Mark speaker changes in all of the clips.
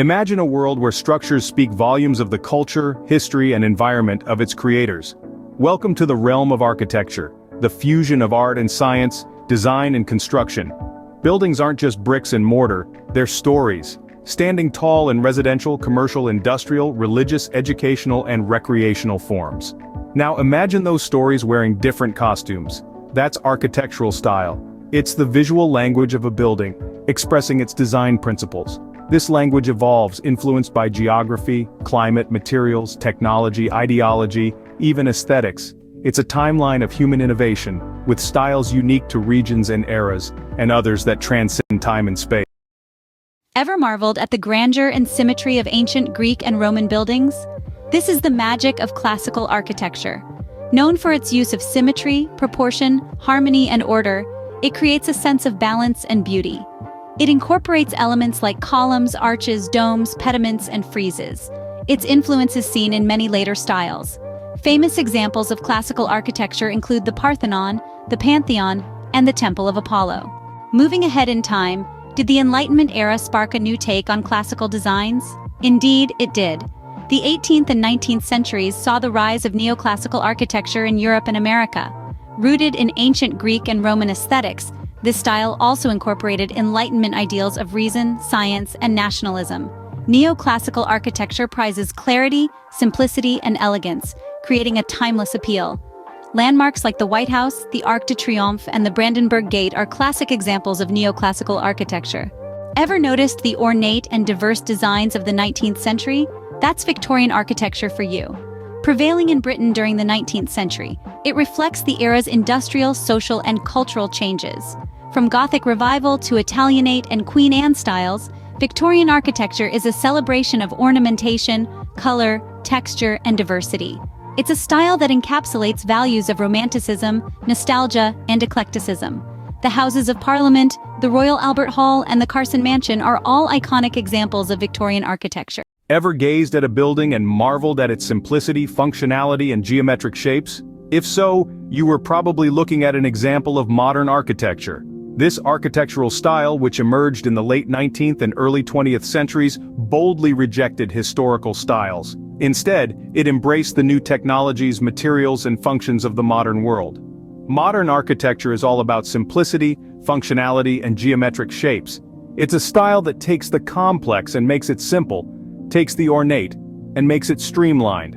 Speaker 1: Imagine a world where structures speak volumes of the culture, history, and environment of its creators. Welcome to the realm of architecture, the fusion of art and science, design and construction. Buildings aren't just bricks and mortar, they're stories, standing tall in residential, commercial, industrial, religious, educational, and recreational forms. Now imagine those stories wearing different costumes. That's architectural style. It's the visual language of a building, expressing its design principles. This language evolves, influenced by geography, climate, materials, technology, ideology, even aesthetics. It's a timeline of human innovation, with styles unique to regions and eras, and others that transcend time and space.
Speaker 2: Ever marveled at the grandeur and symmetry of ancient Greek and Roman buildings? This is the magic of classical architecture. Known for its use of symmetry, proportion, harmony, and order, it creates a sense of balance and beauty. It incorporates elements like columns, arches, domes, pediments, and friezes. Its influence is seen in many later styles. Famous examples of classical architecture include the Parthenon, the Pantheon, and the Temple of Apollo. Moving ahead in time, did the Enlightenment era spark a new take on classical designs? Indeed, it did. The 18th and 19th centuries saw the rise of neoclassical architecture in Europe and America. Rooted in ancient Greek and Roman aesthetics, this style also incorporated Enlightenment ideals of reason, science, and nationalism. Neoclassical architecture prizes clarity, simplicity, and elegance, creating a timeless appeal. Landmarks like the White House, the Arc de Triomphe, and the Brandenburg Gate are classic examples of neoclassical architecture. Ever noticed the ornate and diverse designs of the 19th century? That's Victorian architecture for you. Prevailing in Britain during the 19th century, it reflects the era's industrial, social, and cultural changes. From Gothic Revival to Italianate and Queen Anne styles, Victorian architecture is a celebration of ornamentation, color, texture, and diversity. It's a style that encapsulates values of romanticism, nostalgia, and eclecticism. The Houses of Parliament, the Royal Albert Hall, and the Carson Mansion are all iconic examples of Victorian architecture.
Speaker 1: Ever gazed at a building and marveled at its simplicity, functionality, and geometric shapes? If so, you were probably looking at an example of modern architecture. This architectural style, which emerged in the late 19th and early 20th centuries, boldly rejected historical styles. Instead, it embraced the new technologies, materials, and functions of the modern world. Modern architecture is all about simplicity, functionality, and geometric shapes. It's a style that takes the complex and makes it simple, takes the ornate and makes it streamlined.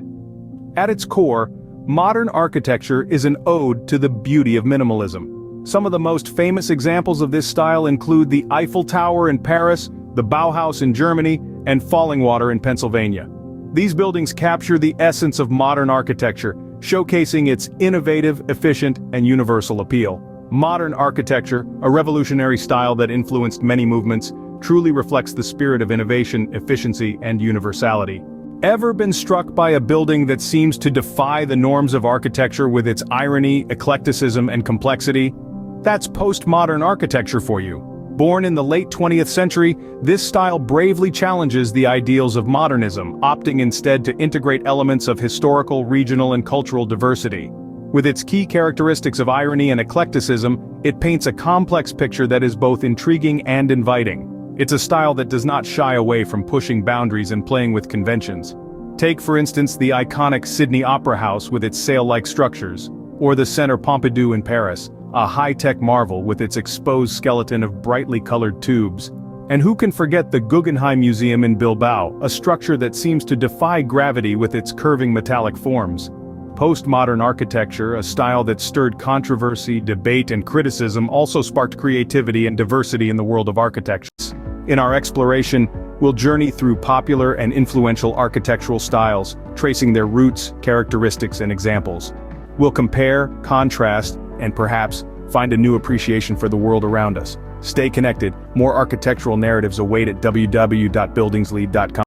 Speaker 1: At its core, modern architecture is an ode to the beauty of minimalism. Some of the most famous examples of this style include the Eiffel Tower in Paris, the Bauhaus in Germany, and Fallingwater in Pennsylvania. These buildings capture the essence of modern architecture, showcasing its innovative, efficient, and universal appeal. Modern architecture, a revolutionary style that influenced many movements, truly reflects the spirit of innovation, efficiency, and universality. Ever been struck by a building that seems to defy the norms of architecture with its irony, eclecticism, and complexity? That's postmodern architecture for you. Born in the late 20th century, this style bravely challenges the ideals of modernism, opting instead to integrate elements of historical, regional, and cultural diversity. With its key characteristics of irony and eclecticism, it paints a complex picture that is both intriguing and inviting. It's a style that does not shy away from pushing boundaries and playing with conventions. Take, for instance, the iconic Sydney Opera House with its sail-like structures, or the Centre Pompidou in Paris, a high-tech marvel with its exposed skeleton of brightly colored tubes. And who can forget the Guggenheim Museum in Bilbao, a structure that seems to defy gravity with its curving metallic forms. Postmodern architecture, a style that stirred controversy, debate, and criticism, also sparked creativity and diversity in the world of architecture. In our exploration, we'll journey through popular and influential architectural styles, tracing their roots, characteristics, and examples. We'll compare, contrast, and perhaps find a new appreciation for the world around us. Stay connected, more architectural narratives await at www.buildingslead.com.